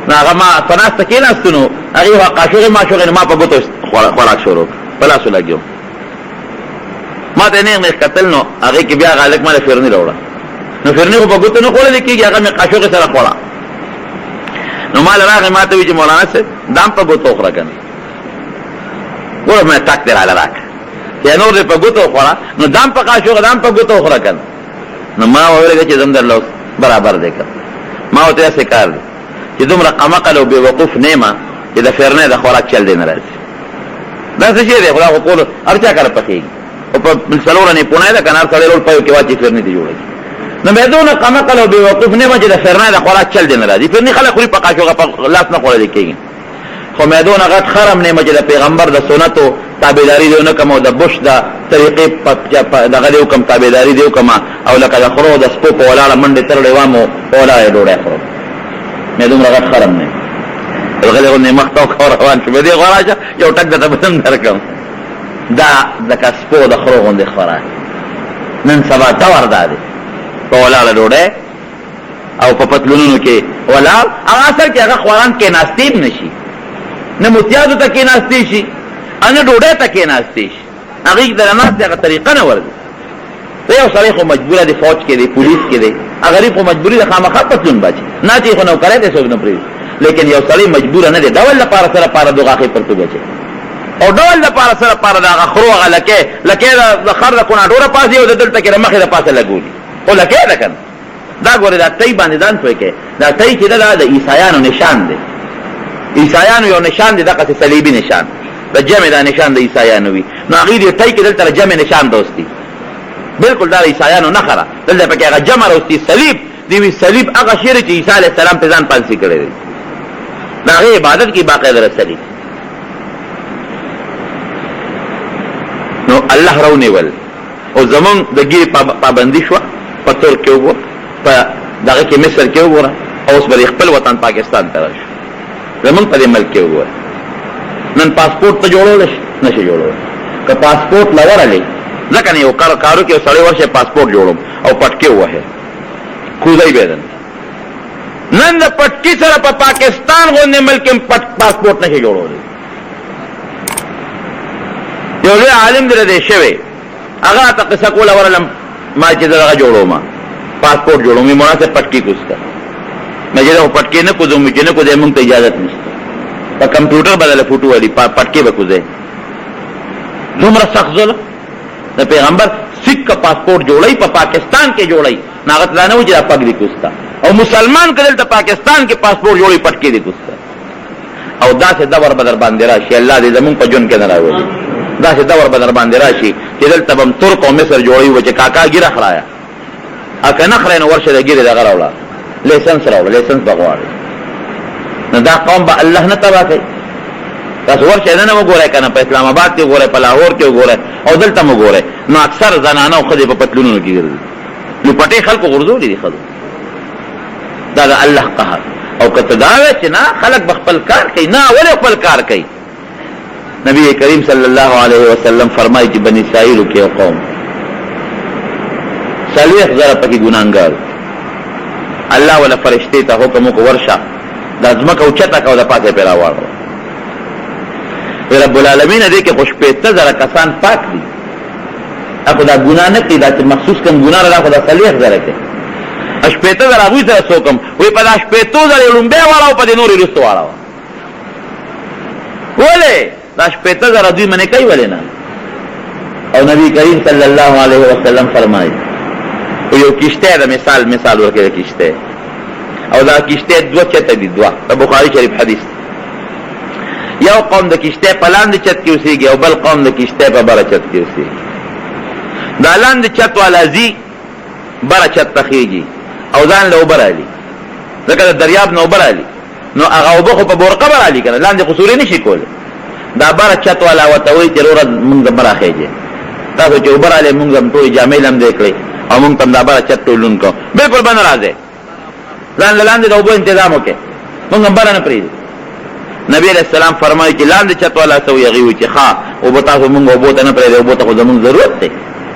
A: نو هغه ما په ناسته کېناستو، نو هغې قاشوغې ماشوغې نو ما په ګوتو خوراک شروع کړ، په لاسو لګېو، ما ته یې نېغ نېغ کتل، نو هغې کې بیا هغه هلک ما له فرني راوړه، نو فرني خو په ګوتو نه خوړلی کېږي، هغه مې قاشوغې سره خوړه. نو ما له راغې ما ته وایي چې مولانا صاحب دا هم په ګوتو وخوره که نه، ګوره مې ټک دې راله راکړه چې نور دې په ګوتو وخوړه، نو دا هم په قاشوغه دا هم په ګوتو وخوره که نه. نو ما وویل چې زه هم درله اوس برابر دی که ما ورته داسې کار دی چې دومره قمقل او بېوقوف نه یم چې د فرنۍ د خوراک چل دی نه راځي. دا څه شی دی؟ خو دا خو ټول هر چا کره پخېږي، او په څلورنې پوڼۍ ده که نه، هر سړی رول پیو کې واچي فرنۍ ته جوړوي. نو بیا دونه قمقل او بېوقوف نه یم چې د فرنۍ د خوراک چل دی نه راځي. فرنۍ خلک خوري، په قاشوغه په لاس نه خوړلی کېږي، خو مې دونه غټ خرم نه یم چې د پیغمبر د سنتو تابعداري دې ونه کړم، او د بش د طریقې دغه دې وکړم، تابعداري دې وکړم، او لکه د خرو د سپو په ولاړه منډې ترړې وم او په ولاړه یې ډوډۍ خورم. مې دومره غټ خرم نه یم. غلی غوندې مخ ته وکړه روان شو به دې غوا راشه یو ټک درته به هم درکړم دا لکه سپو د خرو غوندې خوراک نن سبا دور دا دی په ولاړه ډوډۍ او په پتلونونو کې ولاړ هغه اصل کې هغه خواران کېناستې هم نشي نه متیازو ته کېناستې شي نه ډوډۍ ته کېناستې شي هغې د ناستې هغه طریقه نه ورځي ته یو سړی خو مجبوره دی فوج کې دی پولیس کې دی غریب خو مجبوري د خامخا پتلون باچي نه چې خو نوکری دی څوک نه پرېږدي لیکن یو سړی مجبوره نه دی ډول لپاره سره پاره د غاښې پرتو بچي او ډول لپاره سره پاره د هغه خرو هغه لکۍ د خر د کوناټوره پاسې او د دلته کې د مخې د پاسه لګولي خو لکۍ ده که نه دا ګورې دا ټی باندې ځان پوه کوې دا ټی چې ده دا د عیسایانو نشان دی عیسایانو یو نشان دی دقسې صلیبي نشان د جمع دا نشان د عیسایانو وي نو هغې دې ټی کې دلته د جمع نشان دوستي بالکل دا د عیسایانو نښه ده دلته پکې هغه جمع روستي صلیب دی وي صلیب هغه شی چې عیسی علیه السلام پې ځان پانسي کړی دی د هغې عبادت کې باقاعده رسلي نو الله راونیول او زمونږ د ګیرې پابندي شوه په تور کې وګوره په دغه کې مصر کې وګوره او اوس به خپل وطن پاکستان ته راشو زمونږ په دې ملک کې وګوره نن پاسپورټ ته جوړولی شي نشي جوړولی که پاسپورټ له ورلې ځکه نه یو کارو کې یو سړی ورشه پاسپورټ جوړوم او پټکې ووهې کوزی به نن د پټکي سره په پاکستان غوندې ملک کې پاسپورټ نشي جوړولی یو لوی عالم دی دی شوی هغه ته قصه کوله ورلم ما چې زه هغه جوړوم پاسپورټ جوړوم مولا سے پټکي کوزته مې چې دا پټکي نه کوزوم چې نه کوزې موږ ته اجازه نشته په کمپیوټر بدله فوټو والی پټکي به کوزې دومره سخت ظلم د پیغمبر سکھ کا پاسپورٹ جوړی په پاکستان کې جوړی ناغت دا نه و چې دا پګ دی کوستا او مسلمان کدل ته پاکستان کې پاسپورٹ جوړی پټکې دی کوستا او داسې دور بدر باندې راشي الله دې زمون په جون کې نه راوړي داسې دور بدر باندې راشي چې دلته بم ترک او مصر جوړی و چې کاکا ګیره خرایا اکه نه خراینه ورشه د ګیره دغه راوړه لیسنس راوړه لیسنس بغواړي نو دا قوم به الله نه تبا کوي تاسو ورشه نه وګورئ کنه په اسلام آباد کې وګورئ په لاهور کې وګورئ او دلته وګورئ نو اکثر زنانه او خدي په پتلونو کې ګرځي نو پټې خلکو غرزولې دي خدو دا د الله قهر او کته دا چې نه خلک بخپل کار کوي نه ولې خپل کار کوي نبی کریم صلی الله علیه وسلم فرمایي چې بنی اسرائیل کې یو قوم صالح زره پکې ګناهګار الله ولا فرشتي ته حکم کو ورشه د ازمکه او چته کو د پاسه پیرا واړو رب العالمین دې کې خوش پېته زره کسان پاک دي اخو دا ګناه نه کوي دا چې مخصوص کوم ګناه را خدا صالح زره کې اشپېته زره ابو سره سوکم وې په دا شپېتو زره لومبه واړو په دې نورې رستو واړو ولې دا شپېته زره دوی منې کوي ولې نه او نبی کریم صلی الله علیه وسلم فرمایي یو کشته دا مثال ورکړي کشته او دا کشته دوه چته دي دوه بخاری شریف حدیث یو قوم د کشته په لاندې چت کې اوسېږي او بل قوم د کشته په بره چت کې اوسېږي دا لاندې چت والا ځي بره چت ته خېږي او ځان له اوبه رالي ځکه د دریاب نه اوبه رالي نو هغه اوبه خو په بورقه به رالي که نه لاندې خو سورې نه شي کولی دا بره چت والا ورته وایي چې وروره مونږ د بره خېږي تاسو چې اوبه رالې مونږ هم ټولې جامې لمدې کړئ او مونږ ته هم دا بره چت ټولون کوو بلکل به نه راځئ ځان له لاندې د اوبو انتظام وکړئ مونږ هم بره نه پرېږدو نبی علیہ السلام فرمایي چې لاندې چت والا څه وي هغې وایي چې ښه اوبه تاسو مونږ اوبو ته نه پرېږدئ اوبو ته خو زمونږ ضرورت دی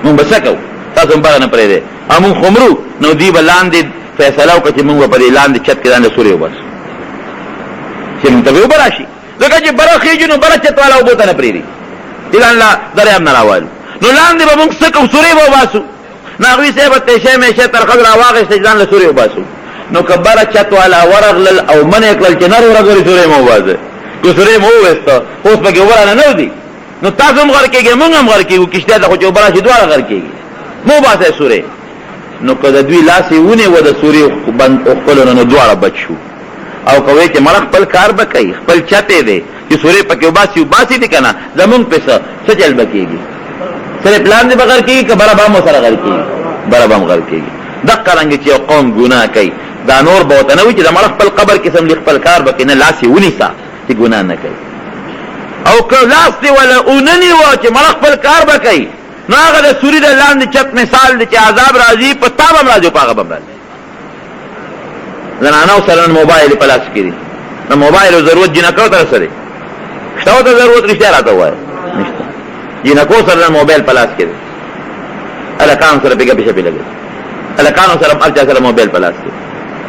A: مونږ به څه کوو تاسو هم بره نه پرېږدئ او مونږ خو مرو نو دوی به لاندې فیصله وکړه چې مونږ به په دې لاندې چت کې لاندې سورې وباسو چې مونږ ته به اوبه راشي ځکه چې بره خېږي نو بره چت والا اوبو ته نه پرېږدي چې لاندې دریاب نه راوالو نو لاندې به مونږ څه کوو سورې به وباسو نو هغوی صاحب به تیشه میشه ترخه راواغېسته چې ځان له سورې وباسو نو که بره چت والا ورغلل او منې کړل چې نر ورغلې سورې مه وباسئ که سورې مه وویسته اوس پکې اوبه رانه نه وځي نو تاسو هم غر کېږئ مونږ هم غر کېږو کشتۍ ته خو چې اوبه راشي دواړه غر کېږي مه وباسئ سورې نو که د دوی لاس یې ونیوه د سورې خپلو نه نو دواړه بچ شو او که وایي چې مړه خپل کار به کوي خپل چت یې دی چې سورې پکې وباسي دي که نه زمونږ پې څه چل به کېږي صرف لاندې به غر کېږي که بره به هم ورسره غر کېږي بره به هم غر کېږي دقه رنګې چې یو قوم ګناه کوي دا نور به ورته نه وي چې د مړه خپل قبر کې سملي خپل کار به کوي نه لاس یې ونیسه چې ګناه نه کوي او که لاس دې ولا اوننیوه چې مړه خپل کار به کوي نو هغه د سوري د لاندې چت مثال دی چې عذاب راځي په تا به هم راځي او په هغه به هم راځي زنانو سره نن موبایل په لاس کې دي نو موبایل ضرورت جنکو تر سره شته ته ضرورت رښتیا راته وایي نشته جنکو سره موبایل پلاس کې الکان سره پیګه پېښه پیلګي الکانو سره ارچا سره موبایل پلاس کې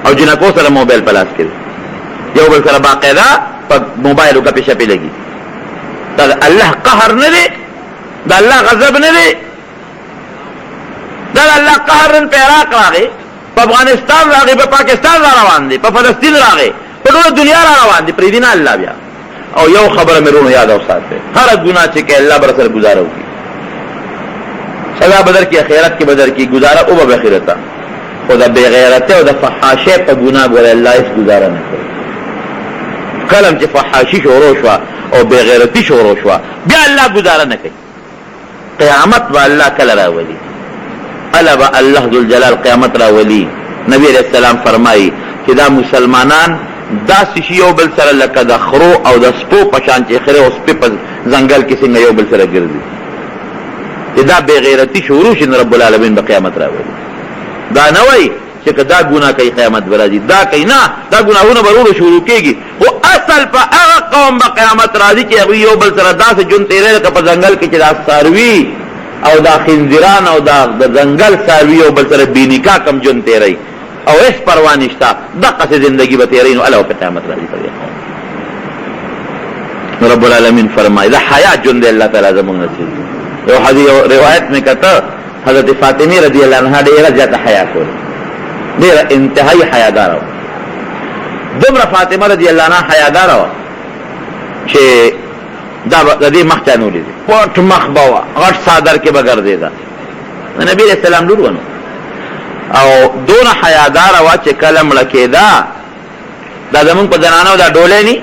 A: او جنکو سره موبایل پلاس کې یو بل سره باقاعده په موبایل کې پېښه پیلګي دا الله قهر نه دی دا الله غضب نه دی دا الله قهر په عراق راغی په افغانستان راغی په پاکستان روان دي په فلسطین راغی په ټول دنیا روان دي پرې دین الله بیا او یو خبره مې رونو یاد او ساته هر ګناه چې کې الله بر سره گزاره وکي سزا بدر کی اخرت کی بدر کی گزاره او به اخرت او د بے غیرت او د فحاشه په ګناه ګور الله اس گزاره نه کوي کلم چې فحاشي شروع شو او بے غیرتی شروع شو بیا الله گزاره نه کوي قیامت با الله کله راولي الا با الله ذل جلال قیامت راولي نبی علیہ السلام فرمایي چې دا مسلمانان دا سشي یو بل سره لکه د خرو او د سپو پشان چې خره او سپې په ځنګل کې څنګه یو بل سره ګرځي دا بے غیرتی شروع شي رب العالمین په قیامت راولي دا نه وای چې دا ګناه کوي قیامت راځي دا کوي نه دا ګناهونه ورور شروع کیږي او اصل په هغه قوم په قیامت راځي چې یو بل سره داسې جون تیرې په ځنګل کې چې دا ساروي او دا خنزیران او دا ځنګل ساروي او بل سره بینیکا کم جون تیرې او اس پروا نشتا دغه زندگی به تیرې نو الله په قیامت راځي رب العالمین فرمایي دا حیا جون دی الله تعالی زموږ نصیب یو حدیث روایت میں کہتا حضرت فاطمی رضی اللہ عنہ ډیره زیاته حیا کول ډیره انتهایی حیادار و دومره فاطمه رضی اللہ عنہ حیادار و چې دا د دې مخ ته نولې پټ مخ باوا غټ صادر کې بغیر دیدا نبی علیہ السلام لور ونه او دون حیادار و چې کلم لکېدا دا زمون په زنانو دا ډولې ني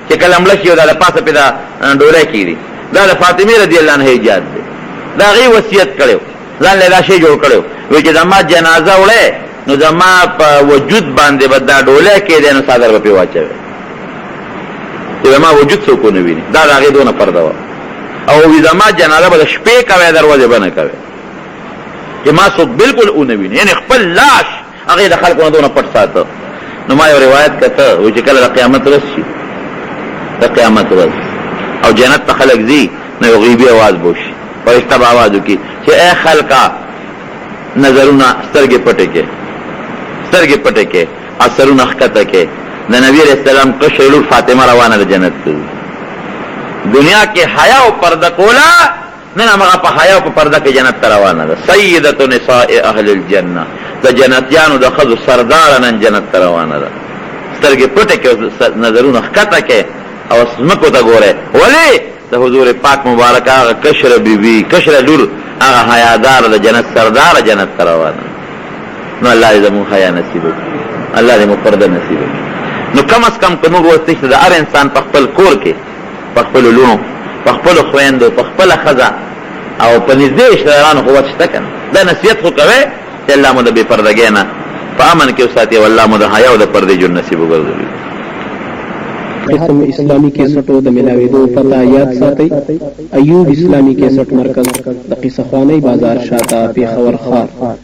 A: چې کلم لشي دا د پاسه په دا ډولې کیږي دا د فاطمه رضی الله عنها ایجاد دی دا غي وصیت کړو ځان له دا شی جوړ کړو وی چې زما جنازه وړه نو زما په وجود باندې بدا ډوله کې دنه صادر په واچوي چې زما وجود څوک نه ویني دا هغه دونه پرده و او وی زما جنازه به شپې کوي دروازه بنه کوي چې ما څوک بالکل اون ویني یعنی خپل لاش هغه د خلکو دونه پټ ساتو نو ما یو روایت کته و چې کله قیامت راشي د قیامت ورځ او جنت ته خلق زی نو غیبی आवाज بوشي فرشتہ आवाज وکي چې اے خلقا نظرونه سترګې پټه کې اثرونه خطه کې د نبی رسول الله قشلو فاطمه روانه د جنت ته دنیا کې حیا او پرده کولا نه هغه په حیا او په پرده کې جنت ته روانه ده سیدۃ نساء اهل الجنه د جنتیانو د خذ سردار نن جنت ته روانه ده سترګې پټه کې نظرونه خطه کې او اسمکو ته ګوره ولی د حضور پاک مبارک هغه کشر بیبي کشر لور هغه حیادار د جنت سردار جنت ته روانه نو الله دې مو حیا نصیب الله دې مو پرده نصیب نو کم از کم که نور وستشته د هر انسان په خپل کور کې په خپل لونو په خپل خويندو په خپل خزا او په نږدې شرانو قوت شته کنه دا نصیحت خو کوي چې الله مو د بے پردګۍ نه په امن کې وساتي والله مو د حیا او د پردې جون نصیب وګرځوي
B: قسم اسلامی کیسټو د ملاویدو پتا یاد ساتي ایوب اسلامی کیسټ مرکز د قصه خوانی بازار شاته پیښور خار